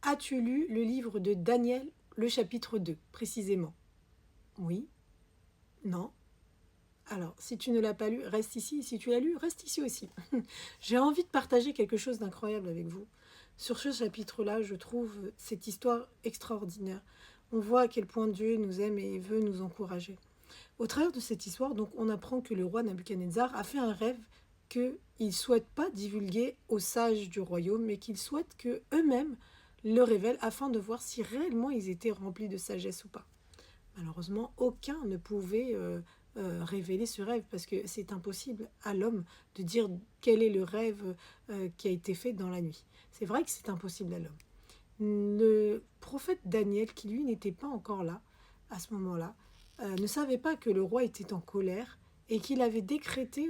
As-tu lu le livre de Daniel, le chapitre 2, précisément? Oui? Non? Alors, si tu ne l'as pas lu, reste ici. Si tu l'as lu, reste ici aussi. J'ai envie de partager quelque chose d'incroyable avec vous. Sur ce chapitre-là, je trouve cette histoire extraordinaire. On voit à quel point Dieu nous aime et veut nous encourager. Au travers de cette histoire, donc, on apprend que le roi Nabuchodonosor a fait un rêve qu'il ne souhaite pas divulguer aux sages du royaume, mais qu'il souhaite qu'eux-mêmes le révèlent afin de voir si réellement ils étaient remplis de sagesse ou pas. Malheureusement, aucun ne pouvait révéler ce rêve parce que c'est impossible à l'homme de dire quel est le rêve qui a été fait dans la nuit. C'est vrai que c'est impossible à l'homme. Le prophète Daniel, qui lui n'était pas encore là à ce moment-là, ne savait pas que le roi était en colère et qu'il avait décrété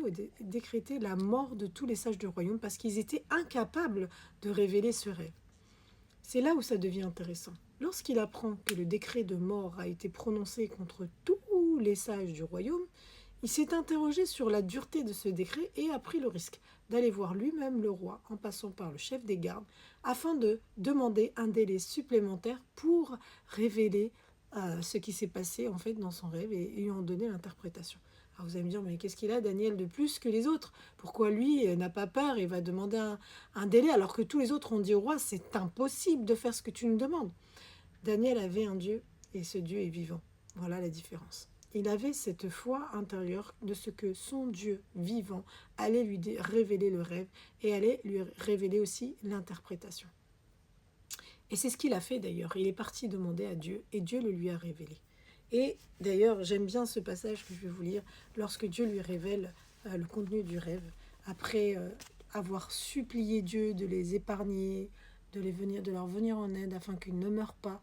la mort de tous les sages du royaume parce qu'ils étaient incapables de révéler ce rêve. C'est là où ça devient intéressant. Lorsqu'il apprend que le décret de mort a été prononcé contre tous les sages du royaume, il s'est interrogé sur la dureté de ce décret et a pris le risque d'aller voir lui-même le roi en passant par le chef des gardes afin de demander un délai supplémentaire pour révéler ce qui s'est passé en fait dans son rêve et lui en donner l'interprétation. Alors vous allez me dire, mais qu'est-ce qu'il a Daniel de plus que les autres? Pourquoi lui n'a pas peur et va demander un délai alors que tous les autres ont dit au roi, c'est impossible de faire ce que tu nous demandes? Daniel avait un Dieu et ce Dieu est vivant. Voilà la différence. Il avait cette foi intérieure de ce que son Dieu vivant allait lui révéler le rêve et allait lui révéler aussi l'interprétation. Et c'est ce qu'il a fait d'ailleurs. Il est parti demander à Dieu et Dieu le lui a révélé. Et d'ailleurs, j'aime bien ce passage que je vais vous lire lorsque Dieu lui révèle le contenu du rêve. Après avoir supplié Dieu de les épargner, de leur venir en aide afin qu'ils ne meurent pas.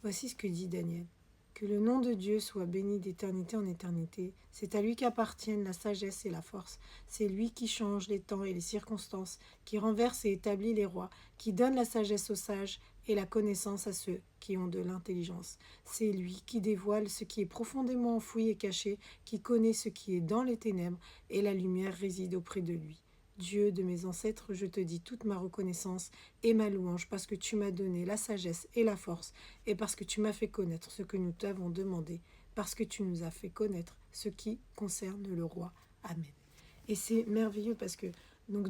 Voici ce que dit Daniel. Que le nom de Dieu soit béni d'éternité en éternité. C'est à lui qu'appartiennent la sagesse et la force. C'est lui qui change les temps et les circonstances, qui renverse et établit les rois, qui donne la sagesse aux sages et la connaissance à ceux qui ont de l'intelligence. C'est lui qui dévoile ce qui est profondément enfoui et caché, qui connaît ce qui est dans les ténèbres, et la lumière réside auprès de lui. Dieu de mes ancêtres, je te dis toute ma reconnaissance et ma louange parce que tu m'as donné la sagesse et la force et parce que tu m'as fait connaître ce que nous t'avons demandé, parce que tu nous as fait connaître ce qui concerne le roi. Amen. Et c'est merveilleux parce que donc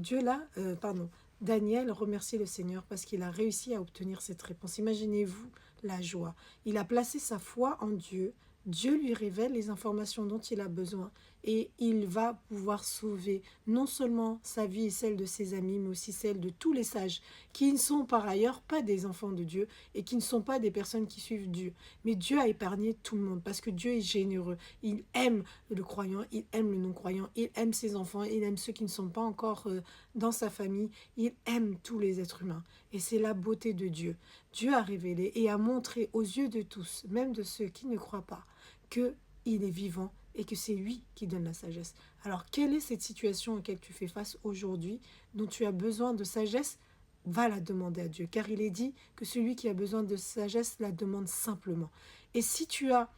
Daniel remercie le Seigneur parce qu'il a réussi à obtenir cette réponse. Imaginez-vous la joie. Il a placé sa foi en Dieu. Dieu lui révèle les informations dont il a besoin et il va pouvoir sauver non seulement sa vie et celle de ses amis, mais aussi celle de tous les sages qui ne sont par ailleurs pas des enfants de Dieu et qui ne sont pas des personnes qui suivent Dieu. Mais Dieu a épargné tout le monde parce que Dieu est généreux. Il aime le croyant, il aime le non-croyant, il aime ses enfants, il aime ceux qui ne sont pas encore dans sa famille, il aime tous les êtres humains. Et c'est la beauté de Dieu. Dieu a révélé et a montré aux yeux de tous, même de ceux qui ne croient pas, qu'il est vivant et que c'est lui qui donne la sagesse. Alors, quelle est cette situation à laquelle tu fais face aujourd'hui, dont tu as besoin de sagesse? Va la demander à Dieu, car il est dit que celui qui a besoin de sagesse la demande simplement. Et si tu as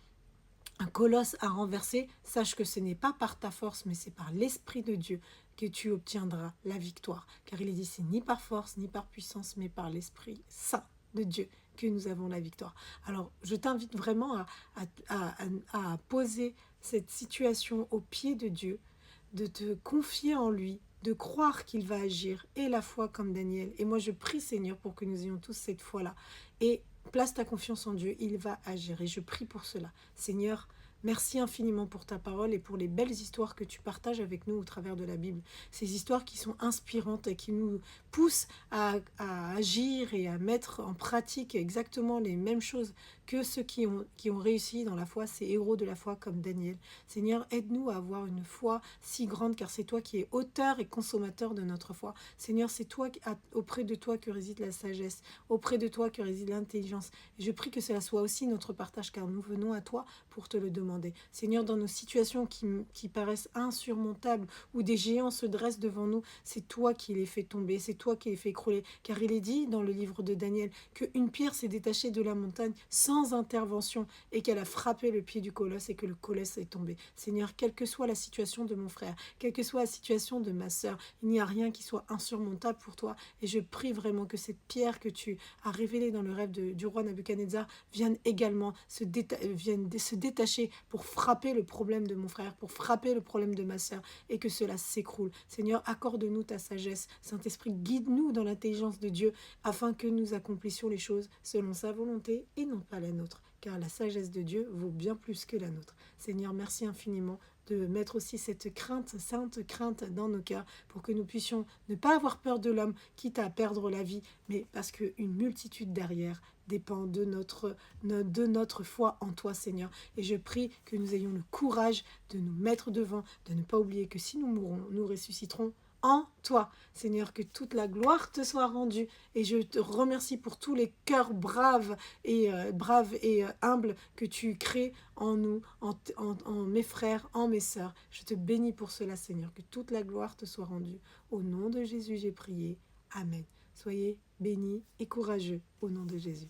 un colosse à renverser, sache que ce n'est pas par ta force, mais c'est par l'Esprit de Dieu que tu obtiendras la victoire. Car il est dit, c'est ni par force, ni par puissance, mais par l'Esprit Saint de Dieu que nous avons la victoire. Alors, je t'invite vraiment à poser cette situation au pied de Dieu, de te confier en lui, de croire qu'il va agir, et la foi comme Daniel. Et moi, je prie, Seigneur, pour que nous ayons tous cette foi-là. Et place ta confiance en Dieu, il va agir. Et je prie pour cela. Seigneur, merci infiniment pour ta parole et pour les belles histoires que tu partages avec nous au travers de la Bible. Ces histoires qui sont inspirantes et qui nous poussent à agir et à mettre en pratique exactement les mêmes choses que ceux qui ont réussi dans la foi, ces héros de la foi comme Daniel. Seigneur, aide-nous à avoir une foi si grande, car c'est toi qui es auteur et consommateur de notre foi. Seigneur, c'est toi, auprès de toi que réside la sagesse, auprès de toi que réside l'intelligence. Et je prie que cela soit aussi notre partage, car nous venons à toi pour te le demander. demander. Seigneur, dans nos situations qui paraissent insurmontables, où des géants se dressent devant nous, c'est toi qui les fais tomber, c'est toi qui les fais écrouler. Car il est dit dans le livre de Daniel qu'une pierre s'est détachée de la montagne sans intervention et qu'elle a frappé le pied du colosse et que le colosse est tombé. Seigneur, quelle que soit la situation de mon frère, quelle que soit la situation de ma sœur, il n'y a rien qui soit insurmontable pour toi. Et je prie vraiment que cette pierre que tu as révélée dans le rêve du roi Nabuchodonosor vienne également vienne se détacher pour frapper le problème de mon frère, pour frapper le problème de ma sœur et que cela s'écroule. Seigneur, accorde-nous ta sagesse. Saint-Esprit, guide-nous dans l'intelligence de Dieu afin que nous accomplissions les choses selon sa volonté et non pas la nôtre. Car la sagesse de Dieu vaut bien plus que la nôtre. Seigneur, merci infiniment de mettre aussi cette crainte, sainte crainte dans nos cœurs pour que nous puissions ne pas avoir peur de l'homme, quitte à perdre la vie, mais parce qu'une multitude derrière dépend de notre foi en toi, Seigneur. Et je prie que nous ayons le courage de nous mettre devant, de ne pas oublier que si nous mourrons, nous ressusciterons en toi. Seigneur, que toute la gloire te soit rendue. Et je te remercie pour tous les cœurs braves et humbles que tu crées en nous, en mes frères, en mes sœurs. Je te bénis pour cela, Seigneur. Que toute la gloire te soit rendue. Au nom de Jésus, j'ai prié. Amen. Soyez bénis et courageux au nom de Jésus.